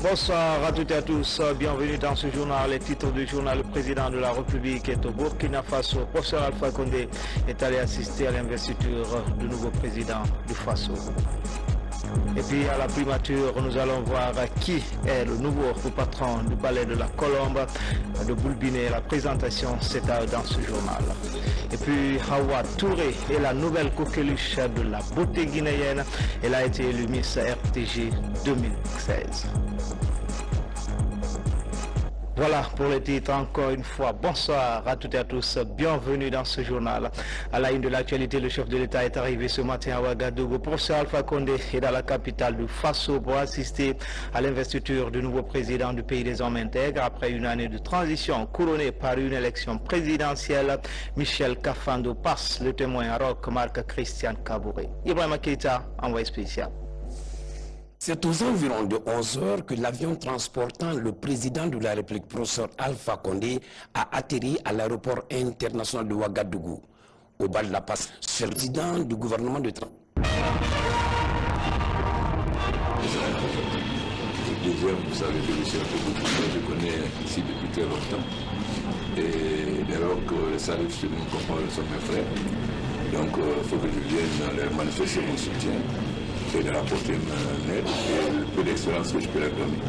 Bonsoir à toutes et à tous, bienvenue dans ce journal. Les titres du journal: le président de la République est au Burkina Faso. Le professeur Alpha Condé est allé assister à l'investiture du nouveau président du Faso. Et puis à la primature, nous allons voir qui est le nouveau patron du palais de la Colombe de Boulbiné. La présentation, c'est dans ce journal. Et puis Hawa Touré est la nouvelle coqueluche de la beauté guinéenne. Elle a été élue Miss RTG 2016. Voilà pour les titres. Encore une fois, bonsoir à toutes et à tous, bienvenue dans ce journal. À la une de l'actualité, le chef de l'État est arrivé ce matin à Ouagadougou. Professeur Alpha Condé est dans la capitale du Faso pour assister à l'investiture du nouveau président du pays des hommes intègres après une année de transition couronnée par une élection présidentielle. Michel Kafando passe le témoin à Roch Marc Christian Kabouré. Ibrahima Keita, envoyé spécial. C'est aux environs de 11 heures que l'avion transportant le président de la République, professeur Alpha Condé, a atterri à l'aéroport international de Ouagadougou. Au bas de la passe, c'est le président du gouvernement de Deuxième, vous savez que Michel Koukou, je connais ici depuis très longtemps. Et alors que les salles de nous comprennent sont mes frères, donc il faut que je vienne leur manifester mon soutien et leur apporter une aide et le peu d'expérience que je peux leur donner.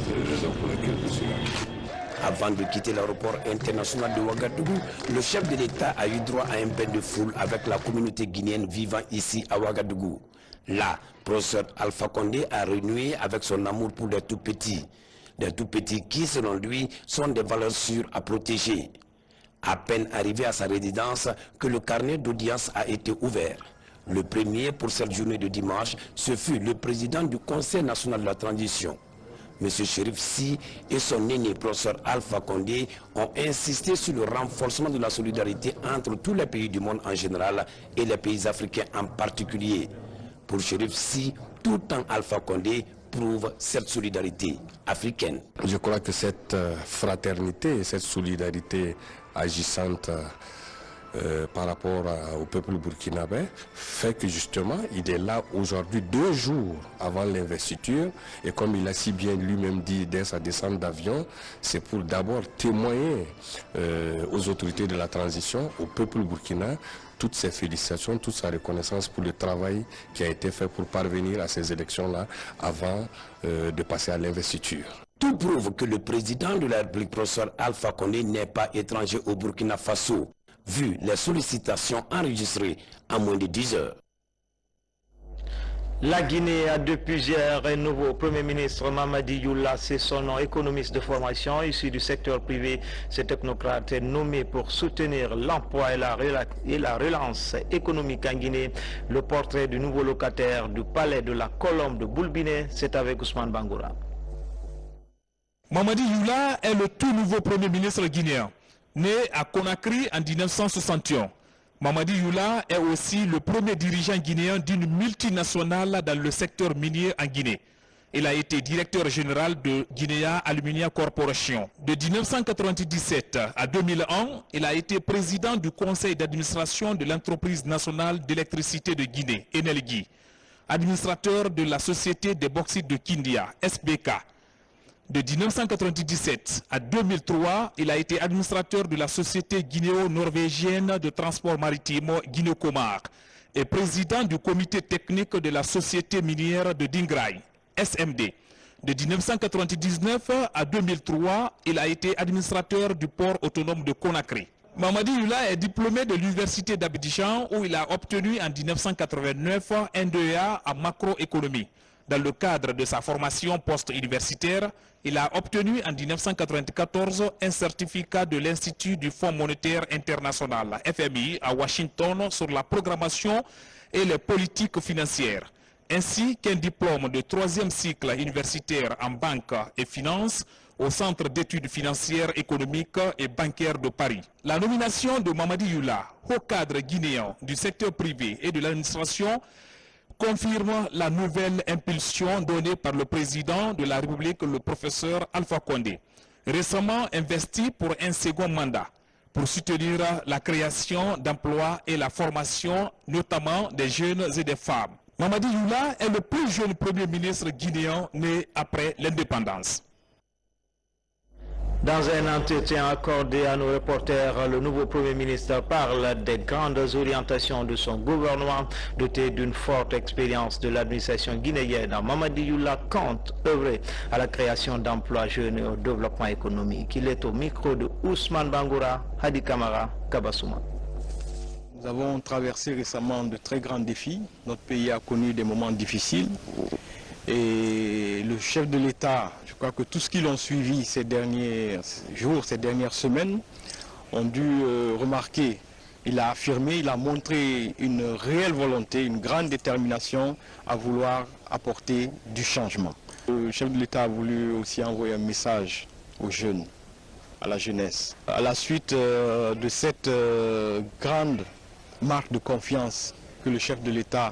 C'est la raison pour laquelle je suis là. Avant de quitter l'aéroport international de Ouagadougou, le chef de l'État a eu droit à un bain de foule avec la communauté guinéenne vivant ici à Ouagadougou. Là, professeur Alpha Condé a renoué avec son amour pour les tout-petits. Des tout-petits qui, selon lui, sont des valeurs sûres à protéger. À peine arrivé à sa résidence que le carnet d'audience a été ouvert. Le premier pour cette journée de dimanche, ce fut le président du Conseil national de la transition. M. Chérif Sy et son aîné, professeur Alpha Condé, ont insisté sur le renforcement de la solidarité entre tous les pays du monde en général et les pays africains en particulier. Pour Chérif Sy, tout en Alpha Condé prouve cette solidarité africaine. Je crois que cette fraternité et cette solidarité agissante par rapport au peuple burkinabé fait que justement il est là aujourd'hui 2 jours avant l'investiture, et comme il a si bien lui-même dit dès sa descente d'avion, c'est pour d'abord témoigner aux autorités de la transition, au peuple burkinabé, toutes ses félicitations, toute sa reconnaissance pour le travail qui a été fait pour parvenir à ces élections-là avant de passer à l'investiture. Tout prouve que le président de la République, professeur Alpha Condé, n'est pas étranger au Burkina Faso, vu les sollicitations enregistrées en moins de 10 heures. La Guinée a depuis hier un nouveau Premier ministre, Mamadi Youla, c'est son nom, économiste de formation, issu du secteur privé. Ce technocrate est nommé pour soutenir l'emploi et la relance économique en Guinée. Le portrait du nouveau locataire du palais de la Colombe de Boulbiné, c'est avec Ousmane Bangoura. Mamadi Youla est le tout nouveau Premier ministre guinéen, né à Conakry en 1961. Mamadi Youla est aussi le premier dirigeant guinéen d'une multinationale dans le secteur minier en Guinée. Il a été directeur général de Guinea Aluminium Corporation. De 1997 à 2001, il a été président du conseil d'administration de l'entreprise nationale d'électricité de Guinée, Enelgui, administrateur de la société des bauxites de Kindia, SBK. De 1997 à 2003, il a été administrateur de la société guinéo-norvégienne de transport maritime Guinée-Comar et président du comité technique de la société minière de Dingraï, SMD. De 1999 à 2003, il a été administrateur du port autonome de Conakry. Mamadi Youla est diplômé de l'université d'Abidjan où il a obtenu en 1989 un DEA en macroéconomie. Dans le cadre de sa formation post-universitaire, il a obtenu en 1994 un certificat de l'Institut du Fonds monétaire international, FMI, à Washington sur la programmation et les politiques financières, ainsi qu'un diplôme de 3e cycle universitaire en banque et finance au Centre d'études financières, économiques et bancaires de Paris. La nomination de Mamadi Youla, haut cadre guinéen du secteur privé et de l'administration, confirme la nouvelle impulsion donnée par le président de la République, le professeur Alpha Condé, récemment investi pour un second mandat, pour soutenir la création d'emplois et la formation, notamment des jeunes et des femmes. Mamadi Youla est le plus jeune premier ministre guinéen né après l'indépendance. Dans un entretien accordé à nos reporters, le nouveau Premier ministre parle des grandes orientations de son gouvernement, doté d'une forte expérience de l'administration guinéenne. Mamadi Youla compte œuvrer à la création d'emplois jeunes et au développement économique. Il est au micro de Ousmane Bangoura, Hadi Kamara, Kabasouma. Nous avons traversé récemment de très grands défis. Notre pays a connu des moments difficiles. Et le chef de l'État, je crois que tous qui l'ont suivi ces derniers jours, ces dernières semaines, ont dû remarquer, il a affirmé, il a montré une réelle volonté, une grande détermination à vouloir apporter du changement. Le chef de l'État a voulu aussi envoyer un message aux jeunes, à la jeunesse. À la suite de cette grande marque de confiance que le chef de l'État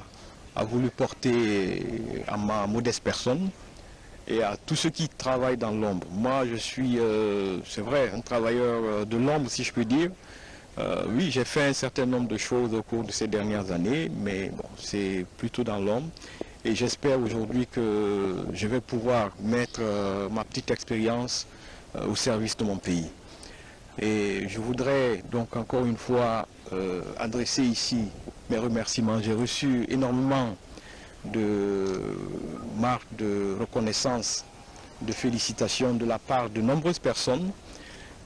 a voulu porter à ma modeste personne et à tous ceux qui travaillent dans l'ombre. Moi, je suis, c'est vrai, un travailleur de l'ombre, si je puis dire. Oui, j'ai fait un certain nombre de choses au cours de ces dernières années, mais bon, c'est plutôt dans l'ombre. Et j'espère aujourd'hui que je vais pouvoir mettre ma petite expérience au service de mon pays. Et je voudrais donc encore une fois adresser ici mes remerciements. J'ai reçu énormément de marques de reconnaissance, de félicitations de la part de nombreuses personnes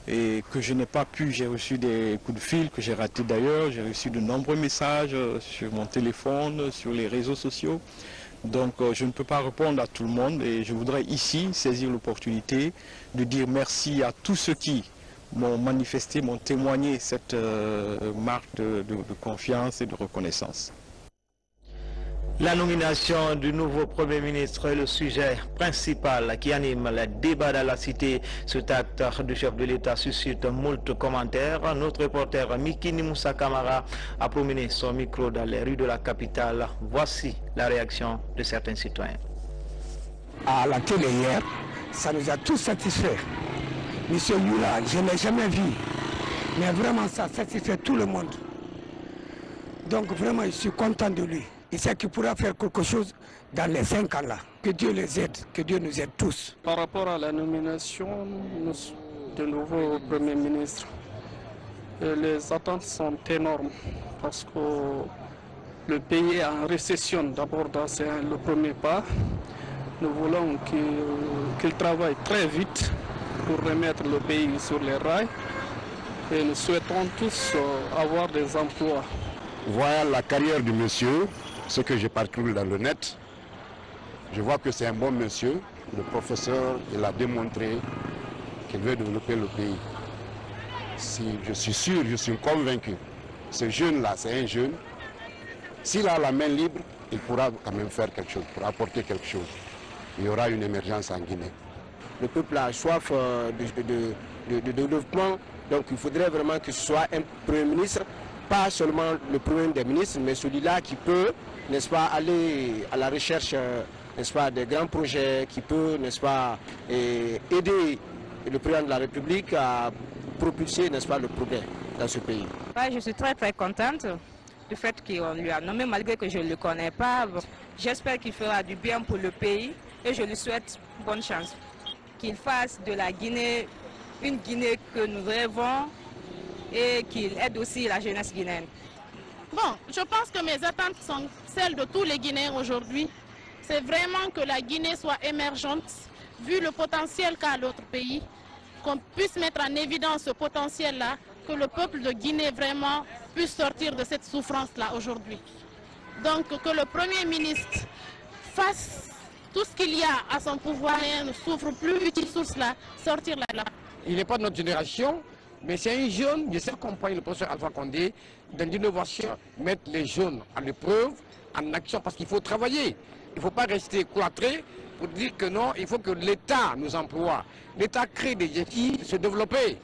et que je n'ai pas pu. J'ai reçu des coups de fil que j'ai ratés d'ailleurs. J'ai reçu de nombreux messages sur mon téléphone, sur les réseaux sociaux. Donc je ne peux pas répondre à tout le monde et je voudrais ici saisir l'opportunité de dire merci à tous ceux qui m'ont manifesté, m'ont témoigné cette marque de confiance et de reconnaissance. La nomination du nouveau Premier ministre est le sujet principal qui anime les débats dans la cité. Cet acte du chef de l'État suscite moult commentaires. Notre reporter Mikini Moussa Kamara a promené son micro dans les rues de la capitale. Voici la réaction de certains citoyens. À la télé hier, ça nous a tous satisfaits. Monsieur Youla, je ne l'ai jamais vu, mais vraiment ça satisfait tout le monde. Donc vraiment, je suis content de lui. Il sait qu'il pourra faire quelque chose dans les 5 ans là. Que Dieu les aide, que Dieu nous aide tous. Par rapport à la nomination du nouveau Premier ministre, les attentes sont énormes parce que le pays est en récession. D'abord, c'est le premier pas. Nous voulons qu'il travaille très vite pour remettre le pays sur les rails et nous souhaitons tous avoir des emplois. Voilà la carrière du monsieur, ce que j'ai parcouru dans le net. Je vois que c'est un bon monsieur. Le professeur, il a démontré qu'il veut développer le pays. Si je suis sûr, je suis convaincu, ce jeune-là, c'est un jeune. S'il a la main libre, il pourra quand même faire quelque chose, pour apporter quelque chose. Il y aura une émergence en Guinée. Le peuple a soif de développement, donc il faudrait vraiment que ce soit un Premier ministre, pas seulement le Premier des ministres, mais celui-là qui peut, n'est-ce pas, aller à la recherche, n'est-ce pas, des grands projets, qui peut, n'est-ce pas, aider le Président de la République à propulser, n'est-ce pas, le progrès dans ce pays. Je suis très contente du fait qu'on lui a nommé, malgré que je ne le connais pas. J'espère qu'il fera du bien pour le pays et je lui souhaite bonne chance. Qu'il fasse de la Guinée une Guinée que nous rêvons et qu'il aide aussi la jeunesse guinéenne. Bon, je pense que mes attentes sont celles de tous les Guinéens aujourd'hui. C'est vraiment que la Guinée soit émergente, vu le potentiel qu'a l'autre pays, qu'on puisse mettre en évidence ce potentiel-là, que le peuple de Guinée vraiment puisse sortir de cette souffrance-là aujourd'hui. Donc que le Premier ministre fasse tout ce qu'il y a à son pouvoir et ne souffre plus utile source là, sortir là. Il n'est pas de notre génération, mais c'est un jeune, je sais accompagner le professeur Alpha Condé dans l'innovation, mettre les jeunes à l'épreuve, en action, parce qu'il faut travailler. Il ne faut pas rester cloîtré pour dire que non, il faut que l'État nous emploie. L'État crée des défis, se développer.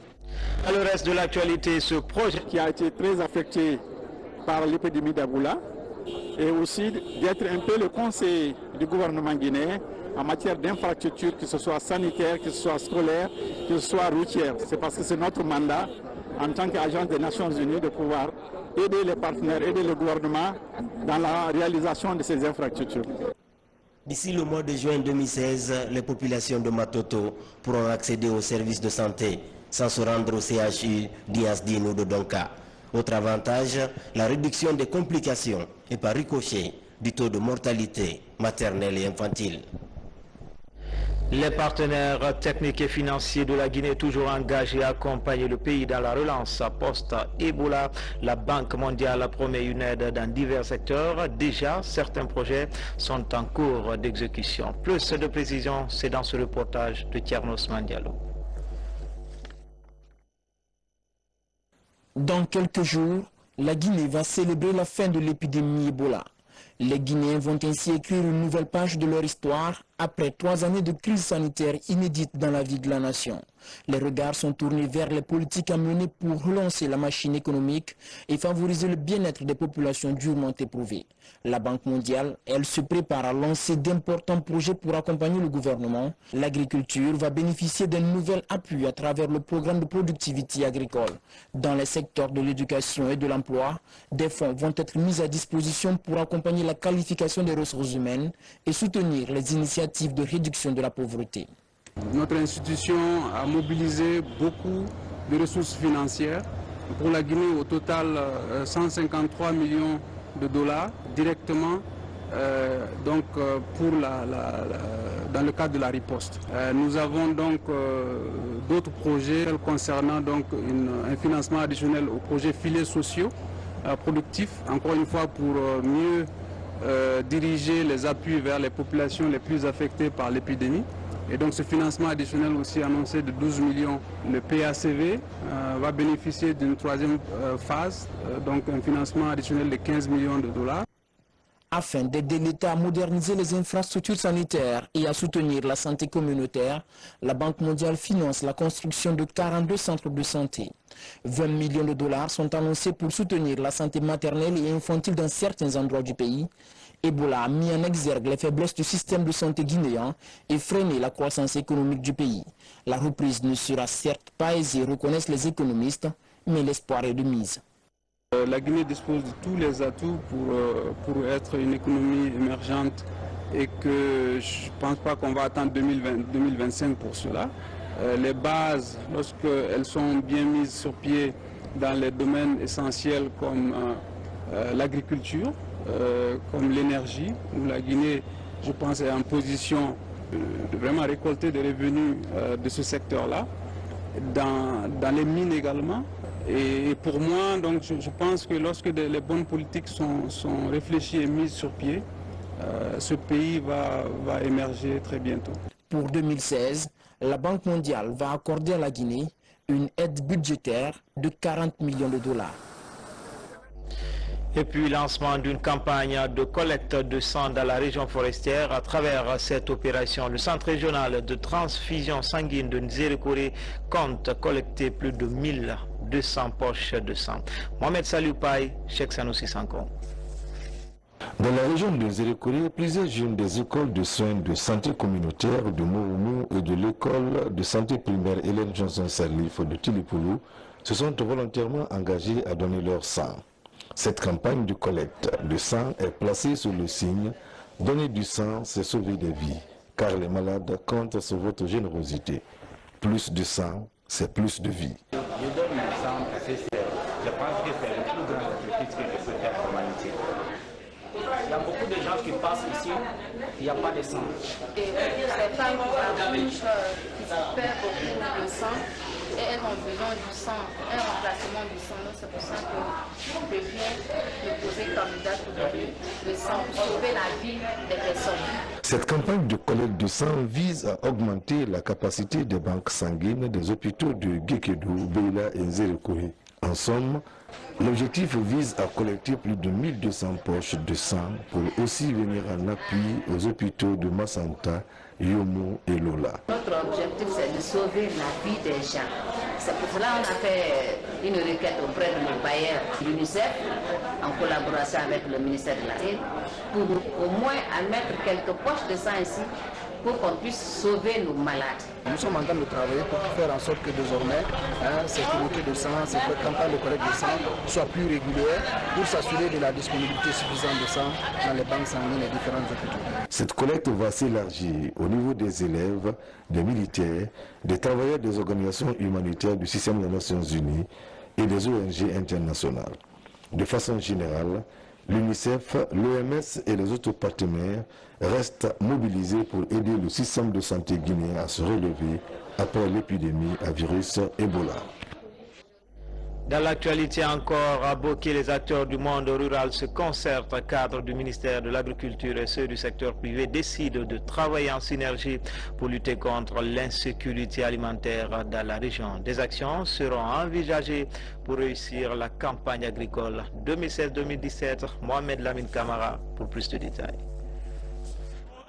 À le reste de l'actualité, ce projet qui a été très affecté par l'épidémie d'Ebola, et aussi d'être un peu le conseiller du gouvernement guinéen en matière d'infrastructures, que ce soit sanitaire, que ce soit scolaire, que ce soit routière. C'est parce que c'est notre mandat en tant qu'agence des Nations Unies de pouvoir aider les partenaires, aider le gouvernement dans la réalisation de ces infrastructures. D'ici le mois de juin 2016, les populations de Matoto pourront accéder aux services de santé sans se rendre au CHU d'Iasdine ou de Donka. Autre avantage, la réduction des complications et par ricochet du taux de mortalité maternelle et infantile. Les partenaires techniques et financiers de la Guinée toujours engagés à accompagner le pays dans la relance post-Ebola. La Banque mondiale promet une aide dans divers secteurs. Déjà, certains projets sont en cours d'exécution. Plus de précisions, c'est dans ce reportage de Thiernos Mandialo. Dans quelques jours, la Guinée va célébrer la fin de l'épidémie Ebola. Les Guinéens vont ainsi écrire une nouvelle page de leur histoire après 3 années de crise sanitaire inédite dans la vie de la nation. Les regards sont tournés vers les politiques à mener pour relancer la machine économique et favoriser le bien-être des populations durement éprouvées. La Banque mondiale, elle, se prépare à lancer d'importants projets pour accompagner le gouvernement. L'agriculture va bénéficier d'un nouvel appui à travers le programme de productivité agricole. Dans les secteurs de l'éducation et de l'emploi, des fonds vont être mis à disposition pour accompagner la qualification des ressources humaines et soutenir les initiatives de réduction de la pauvreté. Notre institution a mobilisé beaucoup de ressources financières. Pour la Guinée, au total, 153 millions de dollars directement dans le cadre de la riposte. Nous avons donc d'autres projets concernant donc un financement additionnel aux projets filets sociaux productifs, encore une fois pour mieux diriger les appuis vers les populations les plus affectées par l'épidémie. Et donc ce financement additionnel aussi annoncé de 12 millions, le PACV va bénéficier d'une 3e phase, donc un financement additionnel de 15 millions de dollars. Afin d'aider l'État à moderniser les infrastructures sanitaires et à soutenir la santé communautaire, la Banque mondiale finance la construction de 42 centres de santé. 20 millions de dollars sont annoncés pour soutenir la santé maternelle et infantile dans certains endroits du pays. Ebola a mis en exergue les faiblesses du système de santé guinéen et freiné la croissance économique du pays. La reprise ne sera certes pas aisée, reconnaissent les économistes, mais l'espoir est de mise. La Guinée dispose de tous les atouts pour être une économie émergente et que je ne pense pas qu'on va attendre 2025 pour cela. Les bases, lorsqu'elles sont bien mises sur pied dans les domaines essentiels comme l'agriculture, comme l'énergie, où la Guinée, je pense, est en position de vraiment récolter des revenus de ce secteur-là, dans les mines également. Et pour moi, donc, je pense que lorsque les bonnes politiques sont réfléchies et mises sur pied, ce pays va émerger très bientôt. Pour 2016, la Banque mondiale va accorder à la Guinée une aide budgétaire de 40 millions de dollars. Et puis lancement d'une campagne de collecte de sang dans la région forestière. À travers cette opération, le centre régional de transfusion sanguine de Nzérékoré compte collecter plus de 1200 poches de sang. Mohamed Salioupaï, Cheikh Sanoussi Sanko. Dans la région de Nzérékoré, plusieurs jeunes des écoles de soins de santé communautaire de Mouroumou et de l'école de santé primaire Hélène Johnson-Sirleaf de Tilipoulou se sont volontairement engagés à donner leur sang. Cette campagne de collecte de sang est placée sous le signe « Donner du sang, c'est sauver des vies », car les malades comptent sur votre générosité. Plus de sang, c'est plus de vie. Je donne le sang parce que je pense que c'est le plus grand sacrifice que je peux faire pour l'humanité. Il y a beaucoup de gens qui passent ici, il n'y a pas de sang. Et ces femmes qui perdent beaucoup de sang, et elles ont besoin du sang, un remplacement du sang. C'est pour ça que je viens me poser candidat pour donner le sang, pour sauver la vie des personnes. Cette campagne de collecte de sang vise à augmenter la capacité des banques sanguines des hôpitaux de Guékédou, Beila et Nzérékoré. En somme, l'objectif vise à collecter plus de 1200 poches de sang pour aussi venir en appui aux hôpitaux de Massanta, Yomo et Lola. Notre objectif, c'est de sauver la vie des gens. C'est pour cela qu'on a fait une requête auprès de nos bailleurs l'UNICEF, en collaboration avec le ministère de la Ville, pour au moins admettre quelques poches de sang ici pour qu'on puisse sauver nos malades. Nous sommes en train de travailler pour faire en sorte que désormais, ces comités de sang, ces campagnes de collecte de sang soient plus régulières pour s'assurer de la disponibilité suffisante de sang dans les banques sanguines et différents hôpitaux. Cette collecte va s'élargir au niveau des élèves, des militaires, des travailleurs des organisations humanitaires du système des Nations Unies et des ONG internationales. De façon générale, l'UNICEF, l'OMS et les autres partenaires restent mobilisés pour aider le système de santé guinéen à se relever après l'épidémie à virus Ebola. Dans l'actualité encore, à Boké, les acteurs du monde rural se concertent au cadre du ministère de l'Agriculture et ceux du secteur privé décident de travailler en synergie pour lutter contre l'insécurité alimentaire dans la région. Des actions seront envisagées pour réussir la campagne agricole 2016-2017. Mohamed Lamine Kamara pour plus de détails.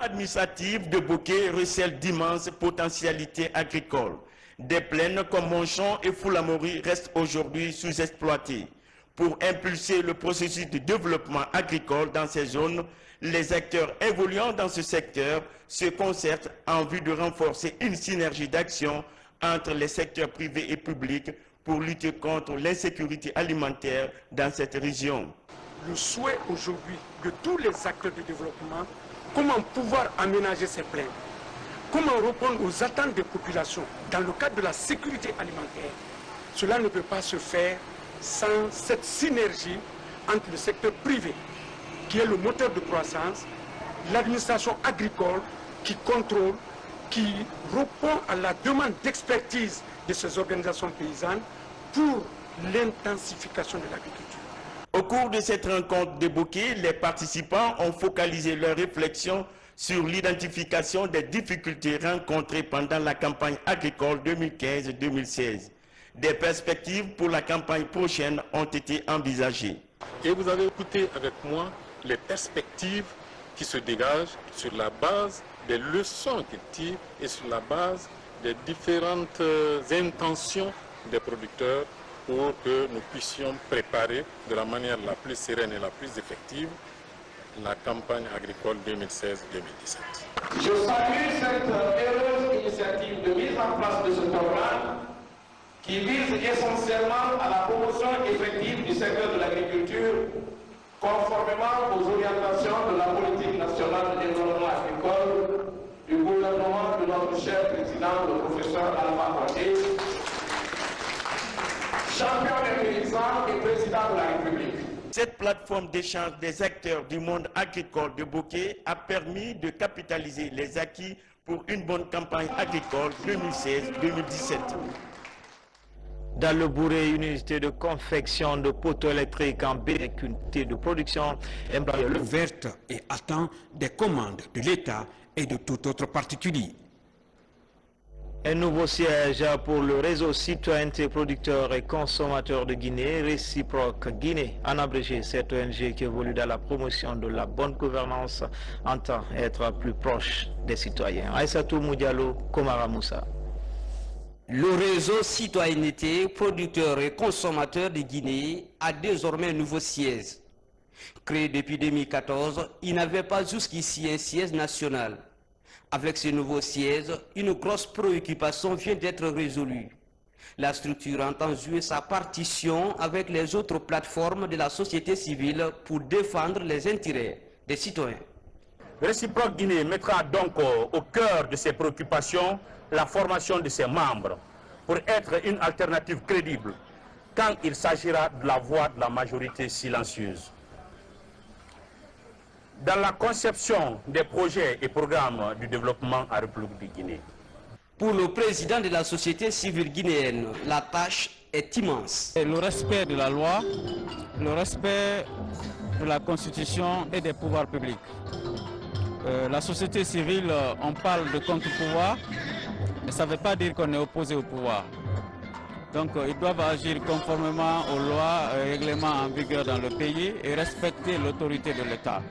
Administrative de Boké recèle d'immenses potentialités agricoles. Des plaines comme Monchon et Foulamori restent aujourd'hui sous-exploitées. Pour impulser le processus de développement agricole dans ces zones, les acteurs évoluant dans ce secteur se concertent en vue de renforcer une synergie d'action entre les secteurs privés et publics pour lutter contre l'insécurité alimentaire dans cette région. Le souhait aujourd'hui de tous les acteurs de développement, comment pouvoir aménager ces plaines, comment répondre aux attentes des populations dans le cadre de la sécurité alimentaire. Cela ne peut pas se faire sans cette synergie entre le secteur privé, qui est le moteur de croissance, l'administration agricole qui contrôle, qui répond à la demande d'expertise de ces organisations paysannes pour l'intensification de l'agriculture. Au cours de cette rencontre de Boké, les participants ont focalisé leurs réflexions sur l'identification des difficultés rencontrées pendant la campagne agricole 2015-2016. Des perspectives pour la campagne prochaine ont été envisagées. Et vous avez écouté avec moi les perspectives qui se dégagent sur la base des leçons qu'ils tirent et sur la base des différentes intentions des producteurs pour que nous puissions préparer de la manière la plus sereine et la plus effective la campagne agricole 2016-2017. Je salue cette heureuse initiative de mise en place de ce programme qui vise essentiellement à la promotion effective du secteur de l'agriculture conformément aux orientations de la politique nationale de développement agricole du gouvernement de notre cher président, le professeur Alpha Condé, champion des paysans et président de la République. Cette plateforme d'échange des acteurs du monde agricole de Boké a permis de capitaliser les acquis pour une bonne campagne agricole 2016-2017. Dans le Bourré, une unité de confection de poteaux électriques en B avec une unité de production ouverte et attend des commandes de l'État et de tout autre particulier. Un nouveau siège pour le réseau citoyenneté producteurs et consommateurs de Guinée, Réciproque Guinée. En abrégé, cette ONG qui évolue dans la promotion de la bonne gouvernance entend être plus proche des citoyens. Aïssatou Moudialo, Komara Moussa. Le réseau citoyenneté producteurs et consommateurs de Guinée a désormais un nouveau siège. Créé depuis 2014, il n'avait pas jusqu'ici un siège national. Avec ce nouveau siège, une grosse préoccupation vient d'être résolue. La structure entend jouer sa partition avec les autres plateformes de la société civile pour défendre les intérêts des citoyens. Réciproque Guinée mettra donc au cœur de ses préoccupations la formation de ses membres pour être une alternative crédible quand il s'agira de la voix de la majorité silencieuse. Dans la conception des projets et programmes du développement en République de Guinée. Pour le président de la société civile guinéenne, la tâche est immense. Le respect de la loi, le respect de la Constitution et des pouvoirs publics. La société civile, on parle de contre-pouvoir, mais ça ne veut pas dire qu'on est opposé au pouvoir. Donc ils doivent agir conformément aux lois et règlements en vigueur dans le pays et respecter l'autorité de l'État.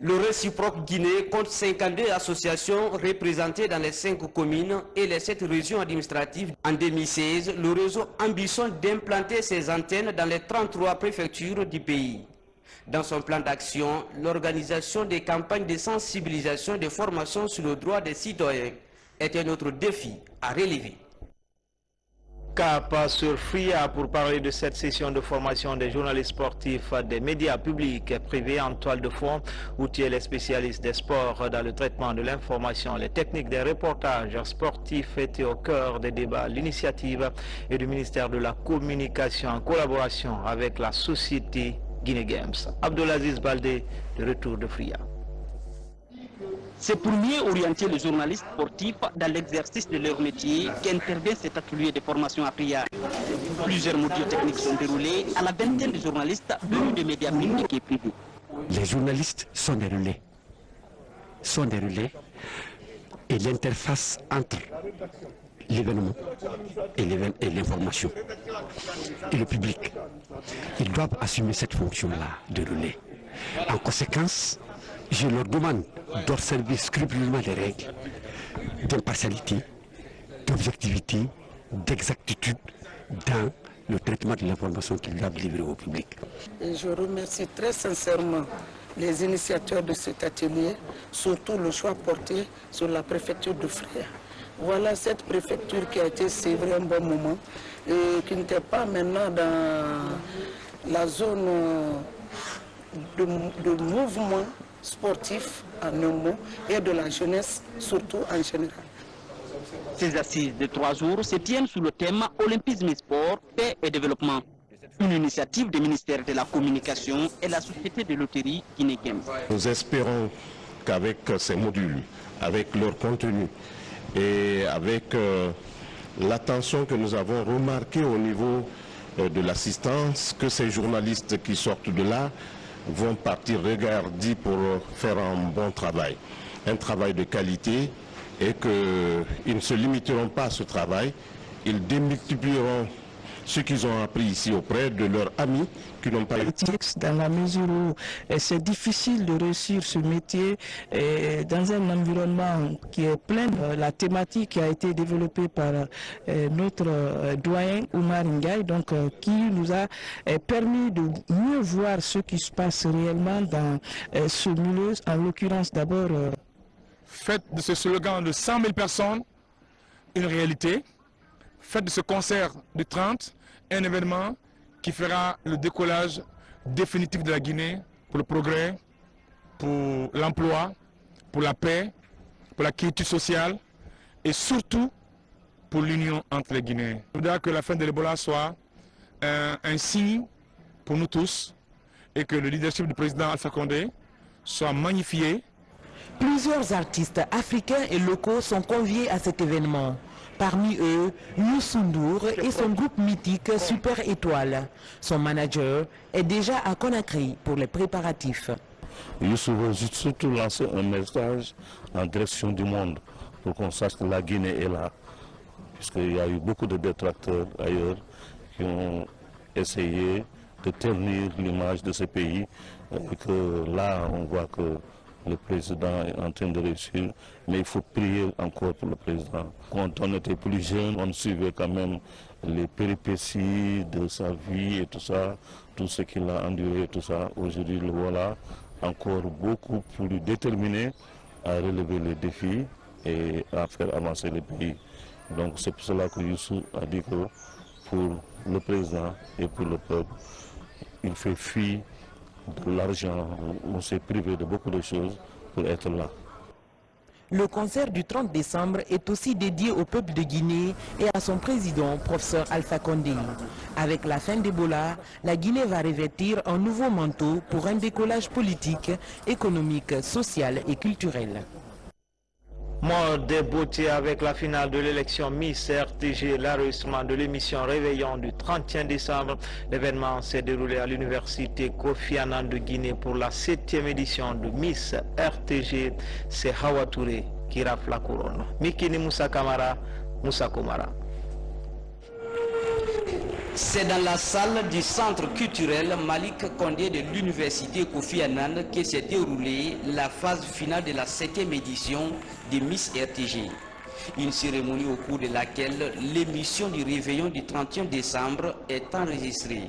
Le Réciproque Guinée compte 52 associations représentées dans les 5 communes et les 7 régions administratives. En 2016, le réseau ambitionne d'implanter ses antennes dans les 33 préfectures du pays. Dans son plan d'action, l'organisation des campagnes de sensibilisation et de formation sur le droit des citoyens est un autre défi à relever. Cap sur Fria pour parler de cette session de formation des journalistes sportifs des médias publics privés en toile de fond, outiller les spécialistes des sports dans le traitement de l'information. Les techniques des reportages sportifs étaient au cœur des débats. L'initiative est du ministère de la Communication en collaboration avec la société Guinée Games. Abdelaziz Baldé, de retour de Fria. C'est pour mieux orienter les journalistes sportifs dans l'exercice de leur métier qu'intervient cet atelier de formation à Fria. Plusieurs modules techniques sont déroulés à la vingtaine de journalistes venus des médias publics et privés. Les journalistes sont des relais et l'interface entre l'événement et l'information et le public. Ils doivent assumer cette fonction-là de relais. En conséquence, je leur demande d'observer scrupuleusement les règles d'impartialité, d'objectivité, d'exactitude dans le traitement de l'information qu'ils doivent livrer au public. Et je remercie très sincèrement les initiateurs de cet atelier, surtout le choix porté sur la préfecture de Fria. Voilà cette préfecture qui a été sévrée un bon moment et qui n'était pas maintenant dans la zone de mouvement sportif en un mot et de la jeunesse surtout en général. Ces assises de 3 jours se tiennent sous le thème Olympisme et sport, paix et développement. Une initiative du ministère de la Communication et la société de loterie Guinée Games. Nous espérons qu'avec ces modules, avec leur contenu et avec l'attention que nous avons remarquée au niveau de l'assistance, que ces journalistes qui sortent de là vont partir regardis pour faire un bon travail, un travail de qualité, et qu'ils ne se limiteront pas à ce travail, ils démultiplieront ce qu'ils ont appris ici auprès de leurs amis qui n'ont pas eu. Dans la mesure où c'est difficile de réussir ce métier dans un environnement qui est plein de la thématique qui a été développée par notre doyen Oumar Ngaï, donc qui nous a permis de mieux voir ce qui se passe réellement dans ce milieu, en l'occurrence d'abord. Faites de ce slogan de 100 000 personnes une réalité. Faites de ce concert de 30 un événement qui fera le décollage définitif de la Guinée pour le progrès, pour l'emploi, pour la paix, pour la quiétude sociale et surtout pour l'union entre les Guinéens. Je voudrais que la fin de l'Ebola soit un signe pour nous tous et que le leadership du président Alpha Condé soit magnifié. Plusieurs artistes africains et locaux sont conviés à cet événement. Parmi eux, Youssou N'Dour et son groupe mythique Super Étoile. Son manager est déjà à Conakry pour les préparatifs. Youssou veut surtout lancer un message en direction du monde pour qu'on sache que la Guinée est là. Puisqu'il y a eu beaucoup de détracteurs ailleurs qui ont essayé de ternir l'image de ce pays. Et que là, on voit que le président est en train de réussir, mais il faut prier encore pour le président. Quand on était plus jeune, on suivait quand même les péripéties de sa vie et tout ça, tout ce qu'il a enduré et tout ça. Aujourd'hui, le voilà encore beaucoup plus déterminé à relever les défis et à faire avancer le pays. Donc c'est pour cela que Youssou a dit que pour le président et pour le peuple, il fait fi de l'argent, on s'est privé de beaucoup de choses pour être là. Le concert du 30 décembre est aussi dédié au peuple de Guinée et à son président, professeur Alpha Condé. Avec la fin d'Ebola, la Guinée va revêtir un nouveau manteau pour un décollage politique, économique, social et culturel. Mort des beautés avec la finale de l'élection Miss RTG, l'enregistrement de l'émission Réveillon du 31 décembre. L'événement s'est déroulé à l'université Kofi Annan de Guinée pour la 7e édition de Miss RTG. C'est Hawa Touré qui rafle la couronne. Mikini Moussa Kamara, Moussa Komara. C'est dans la salle du centre culturel Malik Condé de l'université Kofi Annan que s'est déroulée la phase finale de la 7e édition de Miss RTG. Une cérémonie au cours de laquelle l'émission du réveillon du 31 décembre est enregistrée.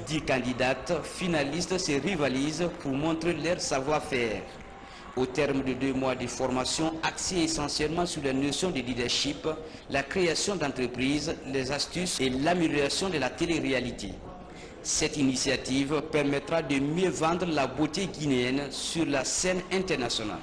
10 candidates finalistes se rivalisent pour montrer leur savoir-faire. Au terme de 2 mois de formation axée essentiellement sur les notions de leadership, la création d'entreprises, les astuces et l'amélioration de la télé-réalité. Cette initiative permettra de mieux vendre la beauté guinéenne sur la scène internationale.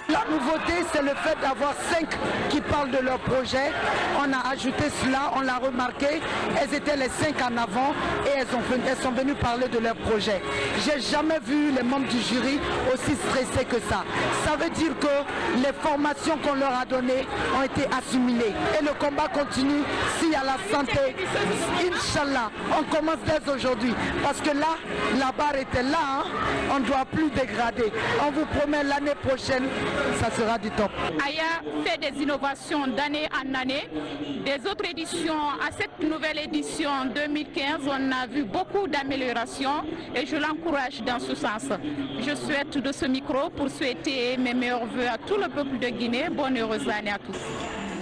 La nouveauté, c'est le fait d'avoir 5 qui parlent de leur projet. On a ajouté cela, on l'a remarqué. Elles étaient les 5 en avant et elles sont venues parler de leur projet. J'ai jamais vu les membres du jury aussi stressés que ça. Ça veut dire que les formations qu'on leur a données ont été assimilées. Et le combat continue s'il y a la santé. Inch'Allah, on commence dès aujourd'hui. Parce que là, la barre était là, hein. On ne doit plus dégrader. On vous promet l'année prochaine, ça sera du top. Aya fait des innovations d'année en année. Des autres éditions, à cette nouvelle édition 2015, on a vu beaucoup d'améliorations et je l'encourage dans ce sens. Je souhaite de ce micro pour souhaiter mes meilleurs voeux à tout le peuple de Guinée. Bonne heureuse année à tous.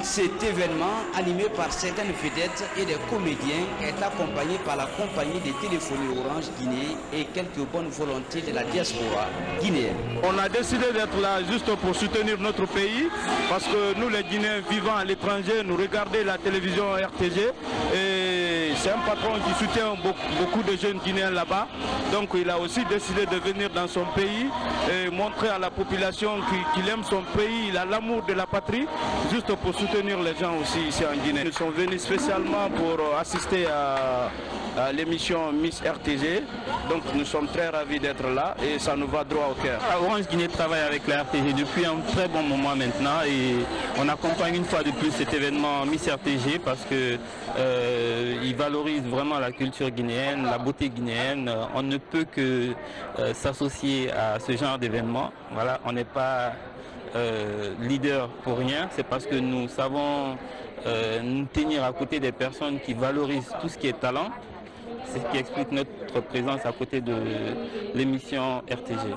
Cet événement, animé par certaines vedettes et des comédiens, est accompagné par la compagnie de téléphonie Orange Guinée et quelques bonnes volontés de la diaspora guinéenne. On a décidé d'être là juste pour soutenir notre pays, parce que nous les Guinéens vivant à l'étranger, nous regardons la télévision RTG et c'est un patron qui soutient beaucoup de jeunes Guinéens là-bas. Donc il a aussi décidé de venir dans son pays et montrer à la population qu'il aime son pays, il a l'amour de la patrie, juste pour soutenir les gens aussi ici en Guinée. Nous sommes venus spécialement pour assister à l'émission Miss RTG. Donc nous sommes très ravis d'être là et ça nous va droit au cœur. Orange Guinée travaille avec la RTG depuis un très bon moment maintenant et on accompagne une fois de plus cet événement Miss RTG parce que il valorise vraiment la culture guinéenne, la beauté guinéenne. On ne peut que s'associer à ce genre d'événement. Voilà, on n'est pas leader pour rien, c'est parce que nous savons nous tenir à côté des personnes qui valorisent tout ce qui est talent. C'est ce qui explique notre présence à côté de l'émission RTG.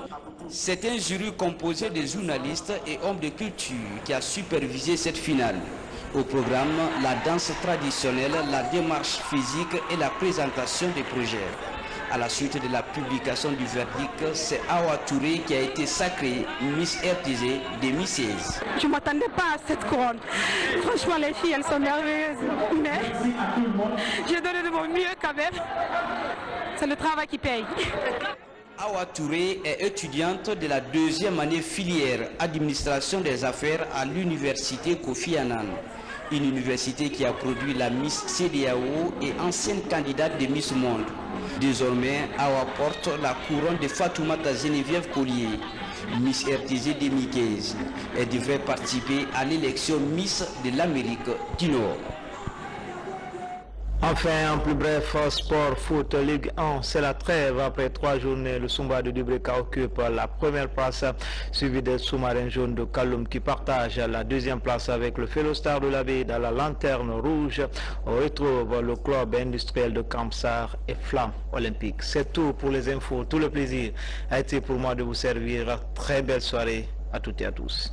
C'est un jury composé de journalistes et hommes de culture qui a supervisé cette finale. Au programme, la danse traditionnelle, la démarche physique et la présentation des projets. À la suite de la publication du verdict, c'est Awa Touré qui a été sacrée Miss RTG 2016. Je ne m'attendais pas à cette couronne. Franchement, les filles, elles sont merveilleuses. Mais j'ai donné de mon mieux quand même. C'est le travail qui paye. Awa Touré est étudiante de la 2e année filière administration des affaires à l'université Kofi Annan. Une université qui a produit la Miss CEDEAO et ancienne candidate de Miss Monde. Désormais, Awa porte la couronne de Fatoumata Geneviève Collier, Miss RTG 2015. Elle devrait participer à l'élection Miss de l'Amérique du Nord. Enfin, en plus bref, sport, foot, Ligue 1, c'est la trêve. Après 3 journées, le Sumba de Dubreka occupe la première place, suivi des sous-marins jaunes de Kaloum qui partagent la 2e place avec le Fellow Star de la Baie dans la lanterne rouge. On retrouve le club industriel de Kamsar et Flamme Olympique. C'est tout pour les infos. Tout le plaisir a été pour moi de vous servir. Très belle soirée à toutes et à tous.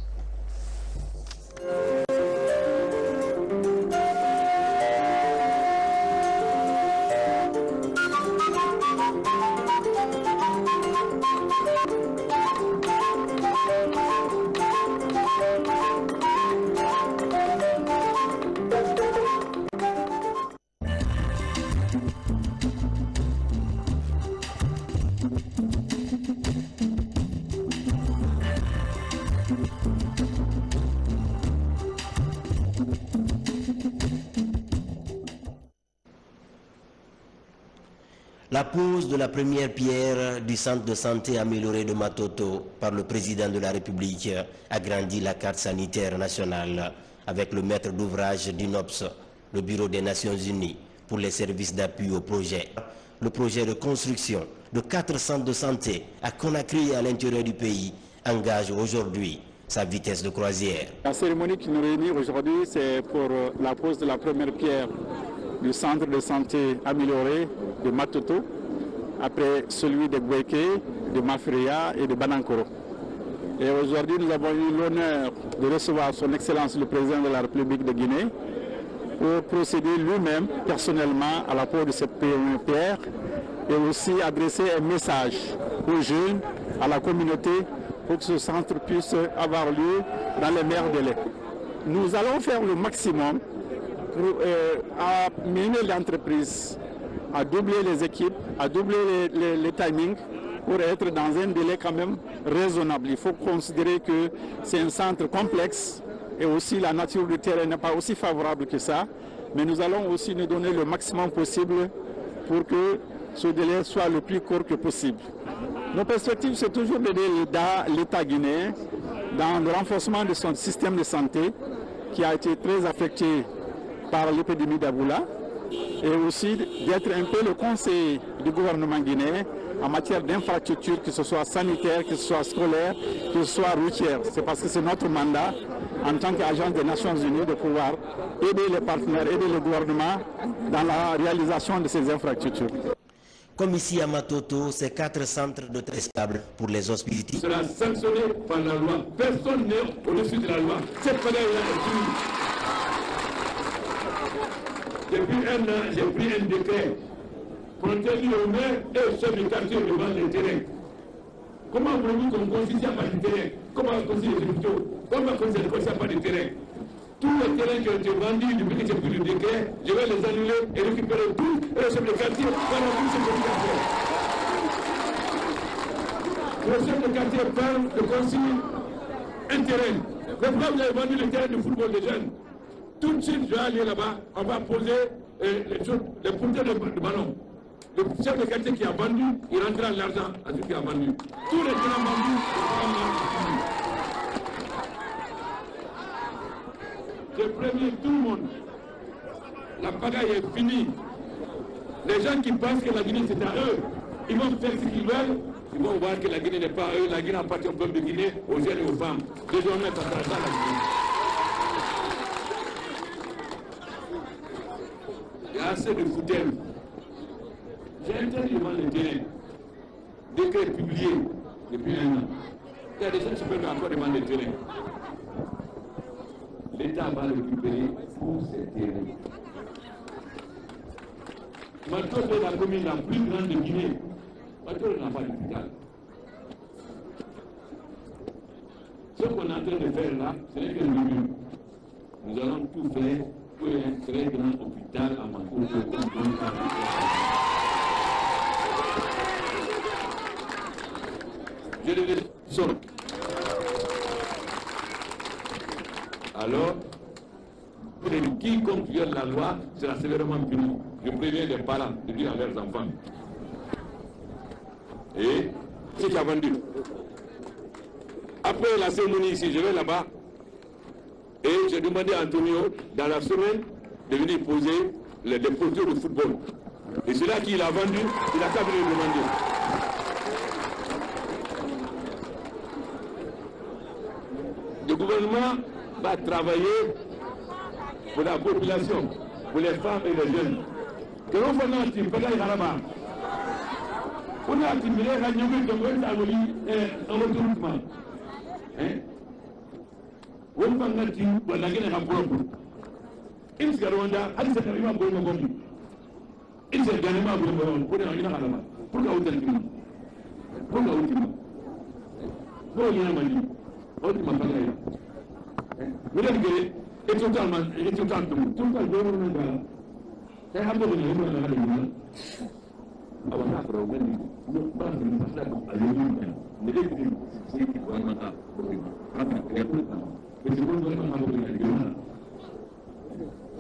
La pose de la première pierre du centre de santé amélioré de Matoto par le président de la République agrandit la carte sanitaire nationale avec le maître d'ouvrage d'UNOPS, le Bureau des Nations Unies pour les services d'appui au projet. Le projet de construction de 4 centres de santé à Conakry et à l'intérieur du pays engage aujourd'hui sa vitesse de croisière. La cérémonie qui nous réunit aujourd'hui, c'est pour la pose de la première pierre du centre de santé amélioré de Matoto, après celui de Gweke, de Mafreya et de Banankoro. Et aujourd'hui, nous avons eu l'honneur de recevoir son Excellence le Président de la République de Guinée pour procéder lui-même, personnellement, à l'apport de cette pierre et aussi adresser un message aux jeunes, à la communauté, pour que ce centre puisse avoir lieu dans les meilleurs délais. Nous allons faire le maximum pour amener l'entreprise à doubler les équipes, à doubler les timings pour être dans un délai quand même raisonnable. Il faut considérer que c'est un centre complexe et aussi la nature du terrain n'est pas aussi favorable que ça. Mais nous allons aussi nous donner le maximum possible pour que ce délai soit le plus court que possible. Nos perspectives, c'est toujours d'aider l'État guinéen dans le renforcement de son système de santé qui a été très affecté par l'épidémie d'Ebola et aussi d'être un peu le conseiller du gouvernement guinéen en matière d'infrastructures, que ce soit sanitaire, que ce soit scolaire, que ce soit routière. C'est parce que c'est notre mandat en tant qu'agence des Nations Unies de pouvoir aider les partenaires, aider le gouvernement dans la réalisation de ces infrastructures. Comme ici à Matoto, ces 4 centres de très stables pour les hospitalités. Sera sanctionné par la loi. Personne n'est au-dessus de la loi. Cette bagaille-là est finie. Depuis un an, j'ai pris un décret pour interdire au maire et au chef de quartier de vendre les terrains. Comment voulez-vous qu'on considère qu'il n'y a pas de terrain? Comment on considère les hôpitaux? Comment on considère qu'il n'y a pas de terrain? Tous les terrains qui ont été vendus depuis que j'ai pris le décret, je vais les annuler et récupérer tout et le chef de quartier va remplir ce communication. Le chef de quartier parle de consigne un terrain. Mais pourquoi vous avez vendu le terrain de football des jeunes? Tout de suite, je vais aller là-bas, on va poser les pointeurs de ballon. Le chef de quartier qui a vendu, il rentrera l'argent à celui qui a vendu. Tous les terrains vendus, je préviens tout le monde. La pagaille est finie. Les gens qui pensent que la Guinée c'est à eux, ils vont faire ce qu'ils veulent. Ils vont voir que la Guinée n'est pas à eux. La Guinée appartient au peuple de Guinée, aux jeunes et aux femmes. Désormais, ça sera ça la Guinée. Il y a assez de foutaines. J'ai interdit de vendre le terrain. Décret publié depuis un an. Il y a des gens qui peuvent encore demander le terrain. L'État va le récupérer pour ces terrains. Matoto est la commune la plus grande de Guinée. Matoto n'a pas d'hôpital. Ce qu'on est en train de faire là, ce n'est que le début. Nous allons tout faire pour un très grand hôpital à Matoto. Je le sors. Alors, quiconque viole la loi sera sévèrement puni. Je préviens les parents de dire à leurs enfants. Et ce qui a vendu. Après la cérémonie ici, je vais là-bas et j'ai demandé à Antonio, dans la semaine, de venir poser les postures de football. Et c'est là qu'il a vendu, il a qu'à venir le demander. Le gouvernement va travailler pour la population, pour les femmes et les jeunes. Que l'on fasse un petit peu là-bas. On a activé les radios de en retournement. On va faire un petit peu de propre. Il se Rwanda, il se fait un peu de monde. Il se gagne un peu de monde. Pour aller là-bas. Pour la hôtel. Pour la hôtel. Pour aller là-bas. Ultima pagaille. Vous l'avez et totalement, tout le temps, c'est un peu de l'homme. Alors, on a problème. Nous parlons de ça à l'humain. Mais les gens, c'est qui vont en avoir. Mais c'est bon, on va avoir de l'humain.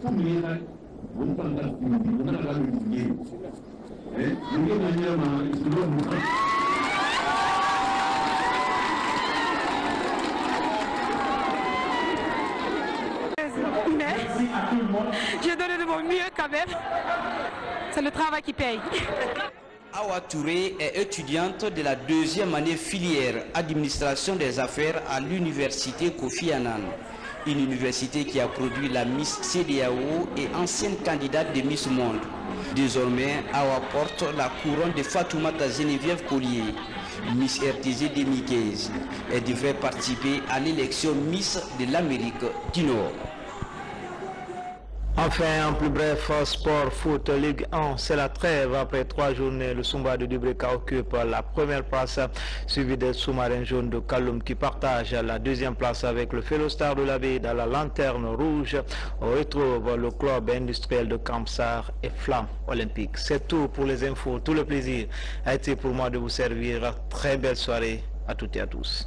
Comme il y a, on parle d'humain, on a la lumière. Il y a une manière, il se doit nous faire. J'ai donné de mon mieux quand même. C'est le travail qui paye. Awa Touré est étudiante de la 2e année filière administration des affaires à l'université Kofi Annan. Une université qui a produit la Miss CEDEAO et ancienne candidate de Miss Monde. Désormais, Awa porte la couronne de Fatoumata Geneviève Collier. Miss RTG 2015. Elle devrait participer à l'élection Miss de l'Amérique du Nord. Enfin, en plus bref, sport, foot, Ligue 1, c'est la trêve. Après 3 journées, le Sumba de Dubreka occupe la première place, suivi des sous-marins jaunes de Kaloum qui partagent la deuxième place avec le Félostar de la Baie dans la lanterne rouge. On retrouve le club industriel de Kamsar et Flamme Olympique. C'est tout pour les infos. Tout le plaisir a été pour moi de vous servir. Très belle soirée à toutes et à tous.